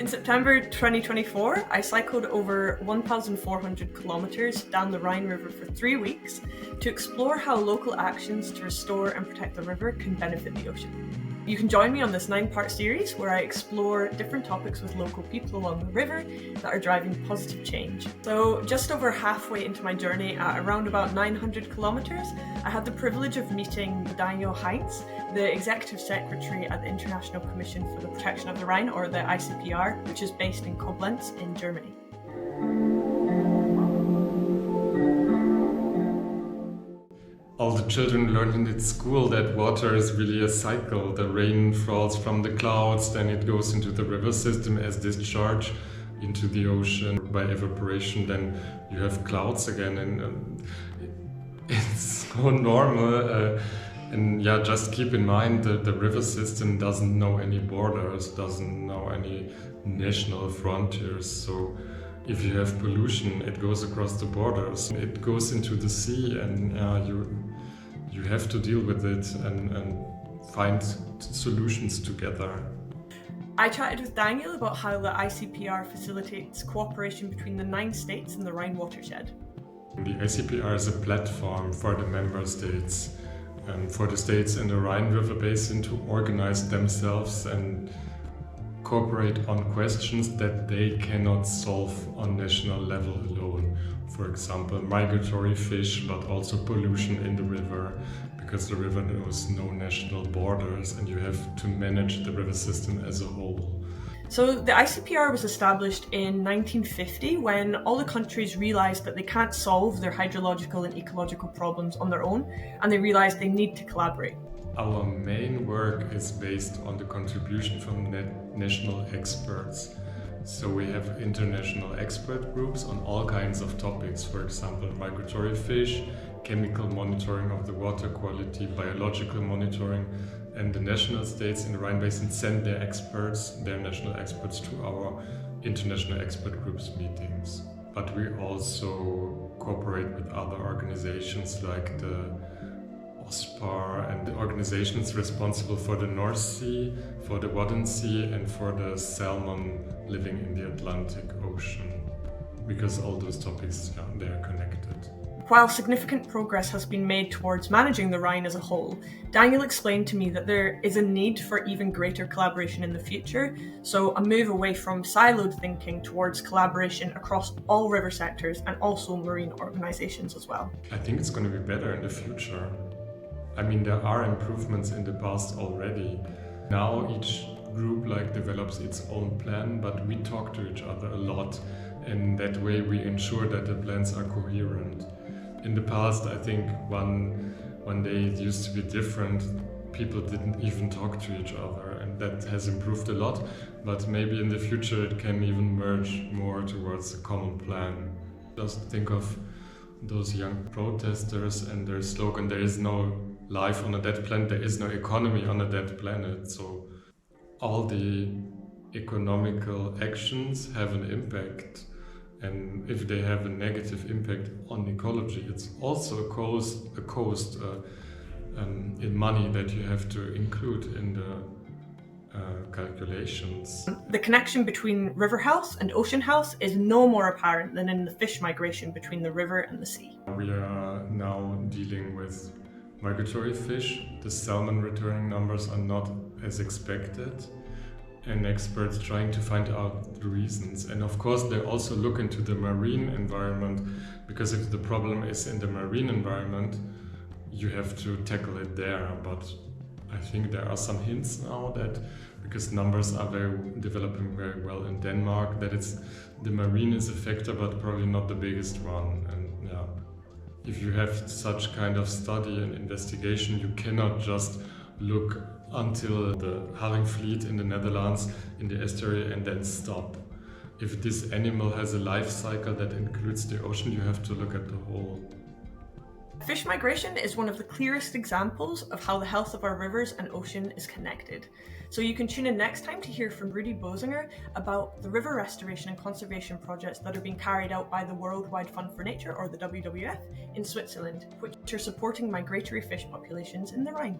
In September 2024, I cycled over 1,400 kilometers down the Rhine River for 3 weeks to explore how local actions to restore and protect the river can benefit the ocean. You can join me on this 9-part series where I explore different topics with local people along the river that are driving positive change. So just over halfway into my journey at around about 900 kilometers, I had the privilege of meeting Daniel Heintz, the Executive Secretary at the International Commission for the Protection of the Rhine, or the ICPR, which is based in Koblenz in Germany. All the children learned in school that water is really a cycle. The rain falls from the clouds, then it goes into the river system as discharge into the ocean. By evaporation, then you have clouds again, and it's so normal. And yeah, just keep in mind that the river system doesn't know any borders, doesn't know any national frontiers. So if you have pollution, it goes across the borders. It goes into the sea, and you have to deal with it and find solutions together. I chatted with Daniel about how the ICPR facilitates cooperation between the 9 states in the Rhine watershed. The ICPR is a platform for the member states and for the states in the Rhine River basin to organize themselves and cooperate on questions that they cannot solve on national level alone. For example, migratory fish, but also pollution in the river, because the river knows no national borders and you have to manage the river system as a whole. So the ICPR was established in 1950 when all the countries realised that they can't solve their hydrological and ecological problems on their own, and they realised they need to collaborate. Our main work is based on the contribution from national experts. So we have international expert groups on all kinds of topics, for example, migratory fish, chemical monitoring of the water quality, biological monitoring, and the national states in the Rhine Basin send their national experts to our international expert groups meetings. But we also cooperate with other organizations like the OSPAR and the organizations responsible for the North Sea, for the Wadden Sea, and for the salmon living in the Atlantic Ocean, because all those topics, they are connected. While significant progress has been made towards managing the Rhine as a whole, Daniel explained to me that there is a need for even greater collaboration in the future, so a move away from siloed thinking towards collaboration across all river sectors and also marine organizations as well. I think it's going to be better in the future. I mean, there are improvements in the past already. Now each group develops its own plan, but we talk to each other a lot, and that way we ensure that the plans are coherent. In the past, I think one day it used to be different. People didn't even talk to each other, and that has improved a lot, but maybe in the future it can even merge more towards a common plan. Just think of those young protesters and their slogan, "There is no life on a dead planet, there is no economy on a dead planet." So all the economical actions have an impact, and if they have a negative impact on ecology, it's also a cost in money that you have to include in the calculations. The connection between river health and ocean health is no more apparent than in the fish migration between the river and the sea. We are now dealing with migratory fish. The salmon returning numbers are not as expected, and experts trying to find out the reasons. And of course they also look into the marine environment, because if the problem is in the marine environment, you have to tackle it there. But I think there are some hints now that, because numbers are developing very well in Denmark, that the marine is a factor, but probably not the biggest one. And if you have such kind of study and investigation, you cannot just look until the herring fleet in the Netherlands in the estuary and then stop. If this animal has a life cycle that includes the ocean, you have to look at the whole. Fish migration is one of the clearest examples of how the health of our rivers and ocean is connected. So you can tune in next time to hear from Rudy Bosinger about the river restoration and conservation projects that are being carried out by the Worldwide Fund for Nature, or the WWF, in Switzerland, which are supporting migratory fish populations in the Rhine.